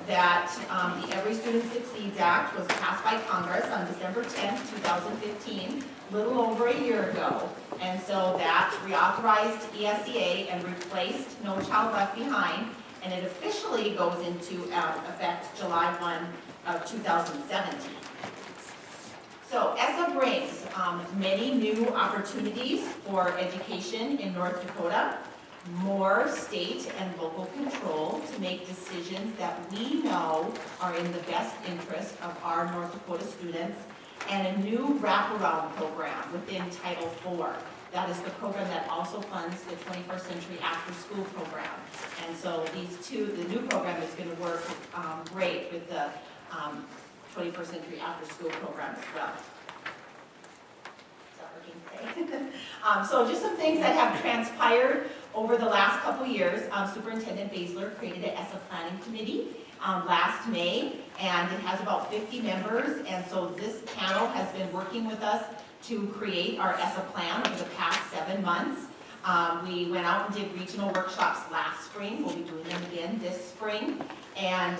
that the Every Student Succeeds Act was passed by Congress on December 10th, 2015, a little over a year ago. And so that reauthorized ESSA and replaced No Child Left Behind, and it officially goes into effect July 1 of 2017. So ESSA brings many new opportunities for education in North Dakota, more state and local control to make decisions that we know are in the best interest of our North Dakota students, and a new wraparound program within Title IV. That is the program that also funds the 21st Century Afterschool program. And so the new program is going to work great with the 21st Century Afterschool program as well. Is that working today? So just some things that have transpired over the last couple years. Superintendent Basler created an ESSA planning committee last May, and it has about 50 members, and so this panel has been working with us to create our ESSA plan over the past 7 months. We went out and did regional workshops last spring. We'll be doing them again this spring, and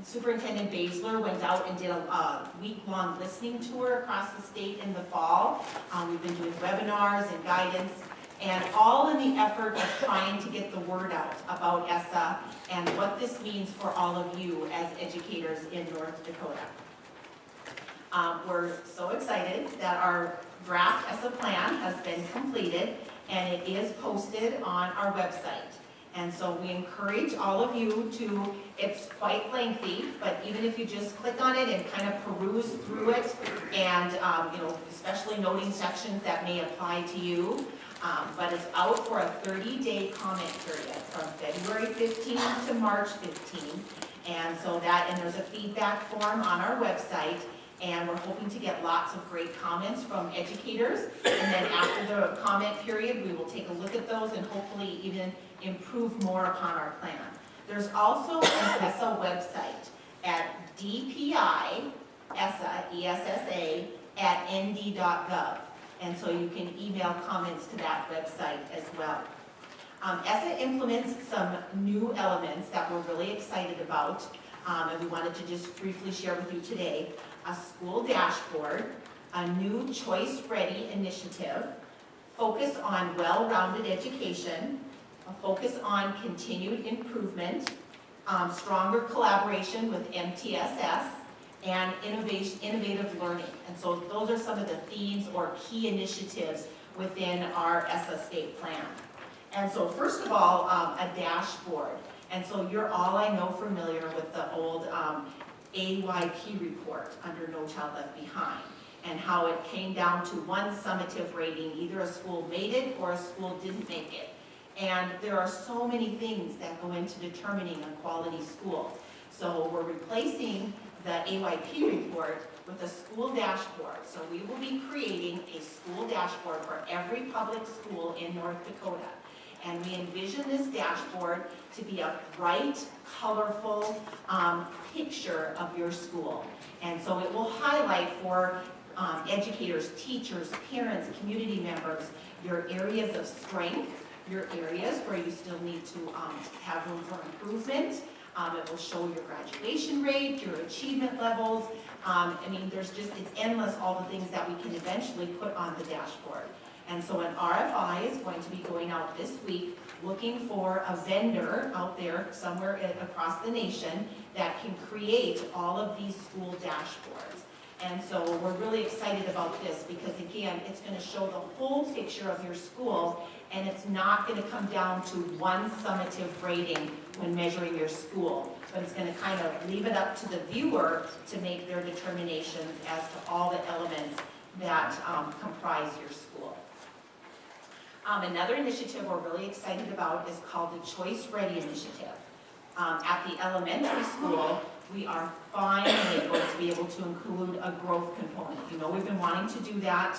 Superintendent Basler went out and did a week-long listening tour across the state in the fall. We've been doing webinars and guidance, and all in the effort of trying to get the word out about ESSA and what this means for all of you as educators in North Dakota. We're so excited that our draft ESSA plan has been completed, and it is posted on our website. And so we encourage all of you to, it's quite lengthy, but even if you just click on it and kind of peruse through it, and especially noting sections that may apply to you, but it's out for a 30-day comment period from February 15th to March 15th. And so and there's a feedback form on our website, and we're hoping to get lots of great comments from educators. And then after the comment period, we will take a look at those and hopefully even improve more upon our plan. There's also an ESSA website at DPI, ESSA, at nd.gov. And so you can email comments to that website as well. ESSA implements some new elements that we're really excited about, and we wanted to just briefly share with you today. A school dashboard, a new Choice Ready initiative, focus on well-rounded education, a focus on continued improvement, stronger collaboration with MTSS, and innovative learning. And so those are some of the themes or key initiatives within our ESSA state plan. And so first of all, a dashboard. And so you're all, I know, familiar with the old AYP report under No Child Left Behind, and how it came down to one summative rating, either a school made it or a school didn't make it. And there are so many things that go into determining a quality school. So we're replacing the AYP report with a school dashboard. So we will be creating a school dashboard for every public school in North Dakota. And we envision this dashboard to be a bright, colorful picture of your school. And so it will highlight for educators, teachers, parents, community members, your areas of strength, your areas where you still need to have room for improvement. It will show your graduation rate, your achievement levels. I mean, it's endless, all the things that we can eventually put on the dashboard. And so an RFI is going to be going out this week looking for a vendor out there somewhere across the nation that can create all of these school dashboards. And so we're really excited about this because, again, it's going to show the whole picture of your school, and it's not going to come down to one summative rating when measuring your school, but it's going to kind of leave it up to the viewer to make their determinations as to all the elements that comprise your school. Another initiative we're really excited about is called the Choice Ready Initiative. At the elementary school, we are finally going to be able to include a growth component. You know, we've been wanting to do that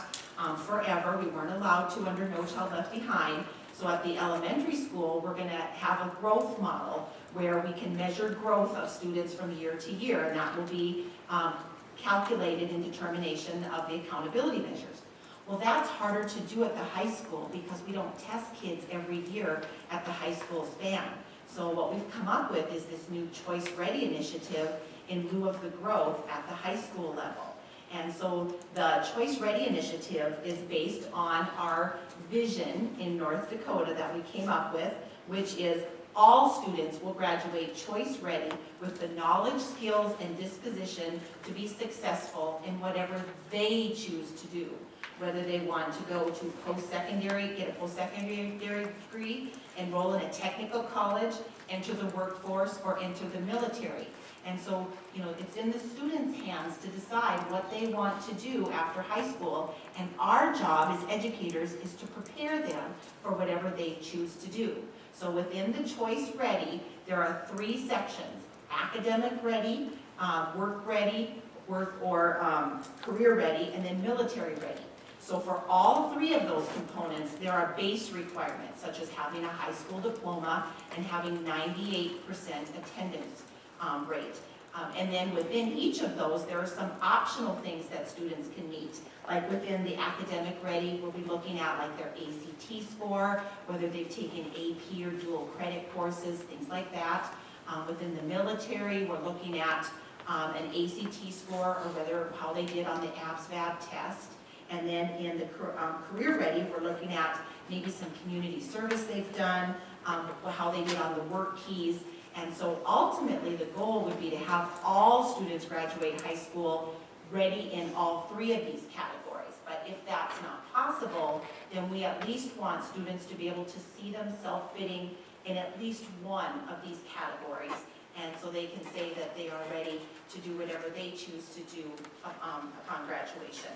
forever. We weren't allowed to under No Child Left Behind. So at the elementary school, we're going to have a growth model where we can measure growth of students from year to year, and that will be calculated in determination of the accountability measures. Well, that's harder to do at the high school because we don't test kids every year at the high school span. So what we've come up with is this new Choice Ready initiative in lieu of the growth at the high school level. And so the Choice Ready initiative is based on our vision in North Dakota that we came up with, which is all students will graduate choice ready with the knowledge, skills, and disposition to be successful in whatever they choose to do. Whether they want to go to post-secondary, get a post-secondary degree, enroll in a technical college, enter the workforce, or enter the military. And so, it's in the students' hands to decide what they want to do after high school, and our job as educators is to prepare them for whatever they choose to do. So within the Choice Ready, there are 3 sections: academic ready, work ready, career ready, and then military ready. So for all 3 of those components, there are base requirements, such as having a high school diploma and having 98% attendance rate. And then within each of those, there are some optional things that students can meet. Like within the academic ready, we'll be looking at like their ACT score, whether they've taken AP or dual credit courses, things like that. Within the military, we're looking at an ACT score or how they did on the ABSVAB test. And then in the career ready, we're looking at maybe some community service they've done, how they did on the work keys. And so ultimately, the goal would be to have all students graduate high school ready in all 3 of these categories. But if that's not possible, then we at least want students to be able to see themselves fitting in at least one of these categories. And so they can say that they are ready to do whatever they choose to do upon graduation.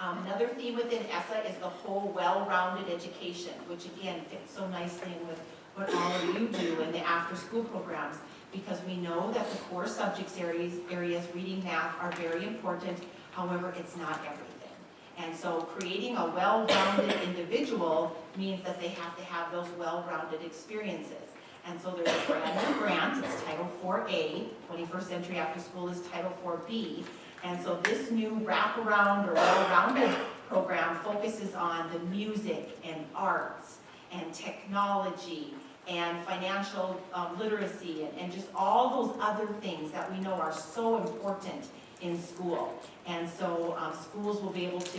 Another theme within ESSA is the whole well-rounded education, which again fits so nicely in with what all of you do in the after-school programs, because we know that the core subjects areas, reading, math, are very important. However, it's not everything. And so creating a well-rounded individual means that they have to have those well-rounded experiences. And so there's a brand new grant, it's Title 4A, 21st Century After School is Title 4B. And so this new wraparound or well-rounded program focuses on the music and arts and technology and financial literacy and just all those other things that we know are so important in school. And so schools will be able to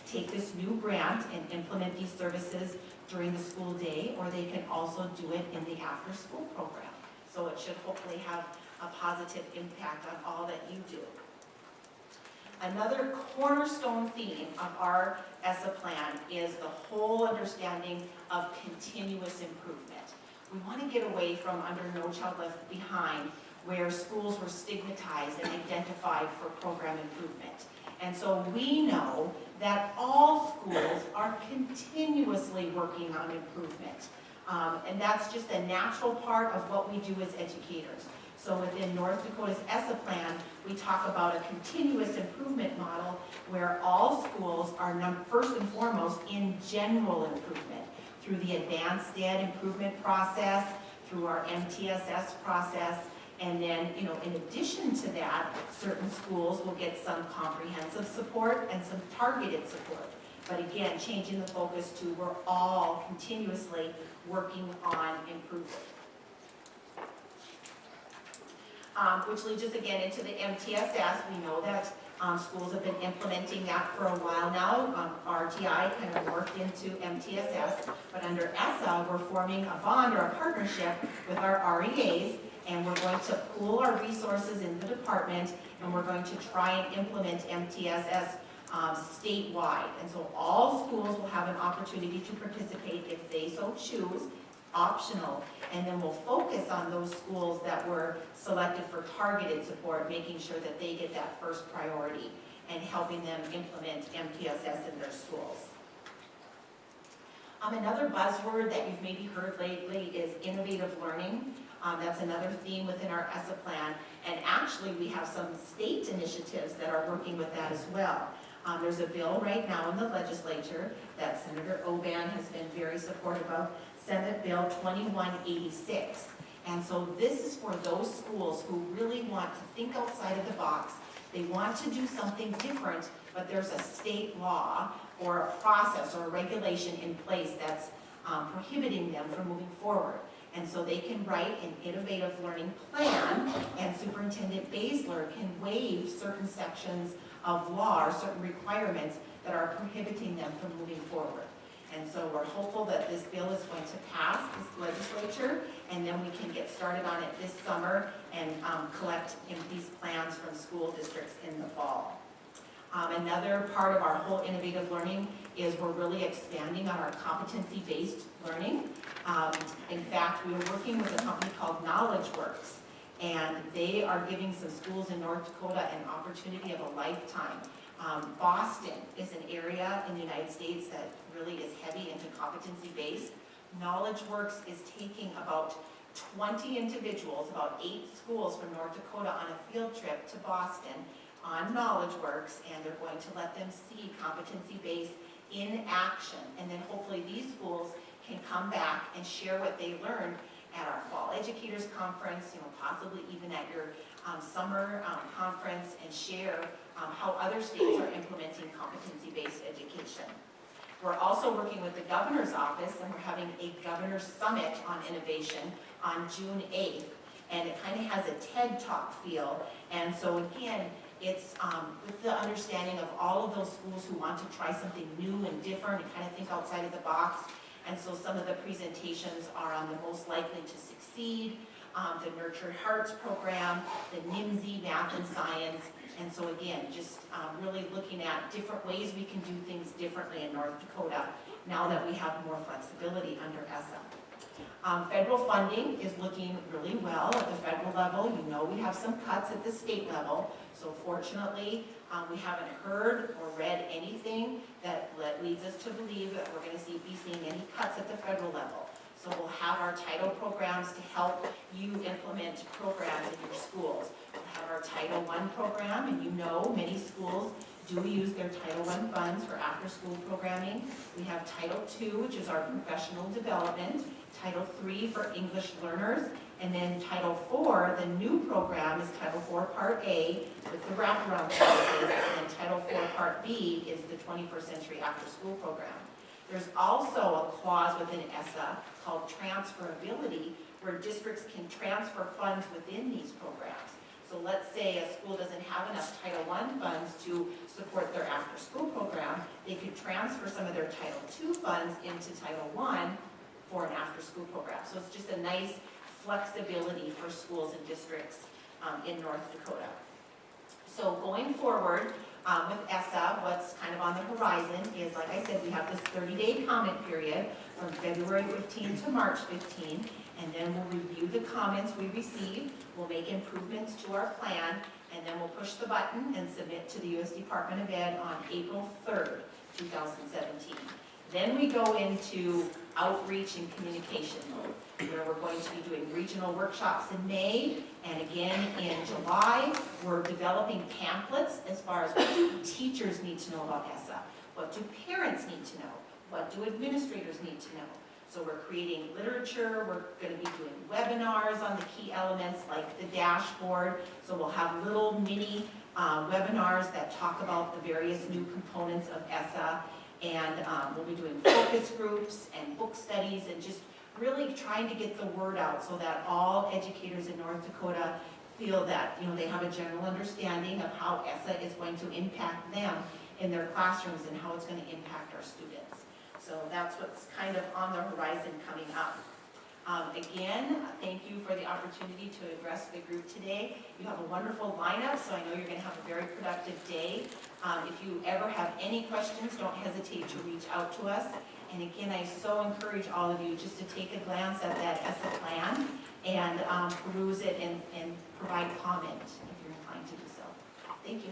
take this new grant and implement these services during the school day, or they can also do it in the after-school program. So it should hopefully have a positive impact on all that you do. Another cornerstone theme of our ESSA plan is the whole understanding of continuous improvement. We want to get away from under No Child Left Behind, where schools were stigmatized and identified for program improvement. And so we know that all schools are continuously working on improvement. And that's just a natural part of what we do as educators. So within North Dakota's ESSA plan, we talk about a continuous improvement model where all schools are first and foremost in general improvement through the advanced DED improvement process, through our MTSS process, and then, in addition to that, certain schools will get some comprehensive support and some targeted support. But again, changing the focus to we're all continuously working on improvement. Which leads us again into the MTSS. We know that schools have been implementing that for a while now. RTI kind of morphed into MTSS, but under ESSA, we're forming a bond or a partnership with our REAs, and we're going to pool our resources in the department, and we're going to try and implement MTSS statewide. And so all schools will have an opportunity to participate if they so choose, optional, and then we'll focus on those schools that were selected for targeted support, making sure that they get that first priority and helping them implement MTSS in their schools. Another buzzword that you've maybe heard lately is innovative learning. That's another theme within our ESSA plan, and actually we have some state initiatives that are working with that as well. There's a bill right now in the legislature that Senator Oban has been very supportive of, Senate Bill 2186. And so this is for those schools who really want to think outside of the box. They want to do something different, but there's a state law or a process or a regulation in place that's prohibiting them from moving forward. And so they can write an innovative learning plan, and Superintendent Baszler can waive certain sections of law or certain requirements that are prohibiting them from moving forward. And so we're hopeful that this bill is going to pass this legislature, and then we can get started on it this summer and collect these plans from school districts in the fall. Another part of our whole innovative learning is we're really expanding on our competency-based learning. In fact, we are working with a company called KnowledgeWorks, and they are giving some schools in North Dakota an opportunity of a lifetime. Boston is an area in the United States that really is heavy into competency-based. KnowledgeWorks is taking about 20 individuals, about 8 schools from North Dakota on a field trip to Boston on KnowledgeWorks, and they're going to let them see competency-based in action. And then hopefully these schools can come back and share what they learned at our Fall Educators Conference, possibly even at your summer conference, and share how other states are implementing competency-based education. We're also working with the governor's office, and we're having a governor's summit on innovation on June 8th. And it kind of has a TED Talk feel. And so again, it's with the understanding of all of those schools who want to try something new and different and kind of think outside of the box. And so some of the presentations are on the most likely to succeed, the Nurtured Hearts program, the NIMSY, math and science. And so again, just really looking at different ways we can do things differently in North Dakota now that we have more flexibility under ESSA. Federal funding is looking really well at the federal level. We have some cuts at the state level. So fortunately, we haven't heard or read anything that leads us to believe that we're going to be seeing any cuts at the federal level. So we'll have our title programs to help you implement programs in your schools. We'll have our Title I program, and many schools do use their Title I funds for after-school programming. We have Title II, which is our professional development, Title III for English learners, and then Title IV, the new program is Title IV Part A with the wraparound services, and then Title IV Part B is the 21st Century After-School program. There's also a clause within ESSA called transferability, where districts can transfer funds within these programs. So let's say a school doesn't have enough Title I funds to support their after-school program, they could transfer some of their Title II funds into Title I for an after-school program. So it's just a nice flexibility for schools and districts in North Dakota. So going forward with ESSA, what's kind of on the horizon is, like I said, we have this 30-day comment period from February 15 to March 15, and then we'll review the comments we receive, we'll make improvements to our plan, and then we'll push the button and submit to the U.S. Department of Ed on April 3rd, 2017. Then we go into outreach and communication mode, where we're going to be doing regional workshops in May, and again in July, we're developing pamphlets as far as what do teachers need to know about ESSA, what do parents need to know, what do administrators need to know. So we're creating literature, we're going to be doing webinars on the key elements like the dashboard, so we'll have little mini webinars that talk about the various new components of ESSA, and we'll be doing focus groups and book studies and just really trying to get the word out so that all educators in North Dakota feel that they have a general understanding of how ESSA is going to impact them in their classrooms and how it's going to impact our students. So that's what's kind of on the horizon coming up. Again, thank you for the opportunity to address the group today. You have a wonderful lineup, so I know you're going to have a very productive day. If you ever have any questions, don't hesitate to reach out to us. And again, I so encourage all of you just to take a glance at that ESSA plan and peruse it and provide comment if you're inclined to do so. Thank you.